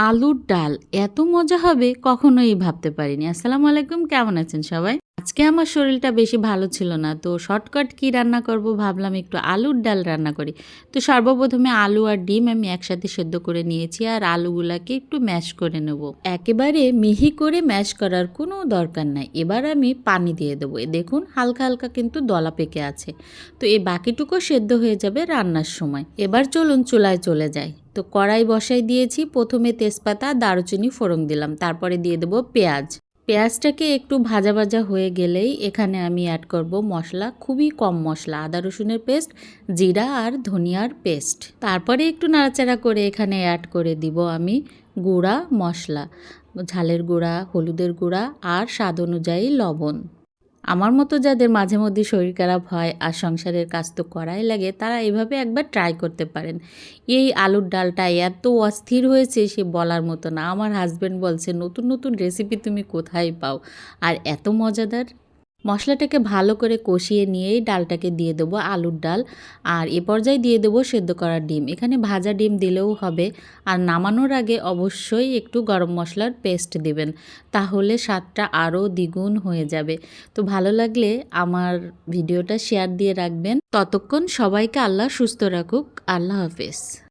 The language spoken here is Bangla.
আলুর ডাল এত মজা হবে কখনোই ভাবতে পারিনি। আসসালামু আলাইকুম, কেমন আছেন সবাই? আজকে আমার শরীরটা বেশি ভালো ছিল না, তো শর্টকাট কি রান্না করব ভাবলাম একটু আলুর ডাল রান্না করি। তো সর্বপ্রথমে আলু আর ডিম আমি একসাথে সেদ্ধ করে নিয়েছি, আর আলুগুলাকে একটু ম্যাশ করে নেব। একেবারে মিহি করে ম্যাশ করার কোনো দরকার নাই। এবার আমি পানি দিয়ে দেবো। দেখুন হালকা হালকা কিন্তু দলা পেকে আছে। তো এই বাকিটুকু সেদ্ধ হয়ে যাবে রান্নার সময়। এবার চলুন চুলায় চলে যাই। তো কড়াই বসাই দিয়েছি, প্রথমে তেজপাতা দারুচিনি ফোড়ন দিলাম, তারপরে দিয়ে দেবো পেঁয়াজ। পেঁয়াজটাকে একটু ভাজা ভাজা হয়ে গেলেই এখানে আমি অ্যাড করব মশলা, খুবই কম মশলা, আদা রসুনের পেস্ট, জিরা আর ধনিয়ার পেস্ট। তারপরে একটু নাড়াচাড়া করে এখানে অ্যাড করে দিব আমি গুঁড়া মশলা, ঝালের গুঁড়া, হলুদের গুঁড়া আর স্বাদ অনুযায়ী লবণ। আমার মতো যাদের মাঝে মধ্যে শরীর খারাপ হয় আর সংসারের কাজ তো করাই লাগে, তারা এভাবে একবার ট্রাই করতে পারেন। এই আলুর ডালটা এত অস্থির হয়েছে সে বলার মতো না। আমার হাজব্যান্ড বলছে, নতুন নতুন রেসিপি তুমি কোথায় পাও, আর এত মজাদার। মশলাটাকে ভালো করে কষিয়ে নিয়েই ডালটাকে দিয়ে দেবো, আলুর ডাল। আর এ পর্যায়ে দিয়ে দেবো সেদ্ধ করা ডিম। এখানে ভাজা ডিম দিলেও হবে। আর নামানোর আগে অবশ্যই একটু গরম মশলার পেস্ট দিবেন, তাহলে স্বাদটা আরও দ্বিগুণ হয়ে যাবে। তো ভালো লাগলে আমার ভিডিওটা শেয়ার দিয়ে রাখবেন। ততক্ষণ সবাইকে আল্লাহ সুস্থ রাখুক। আল্লাহ হাফেজ।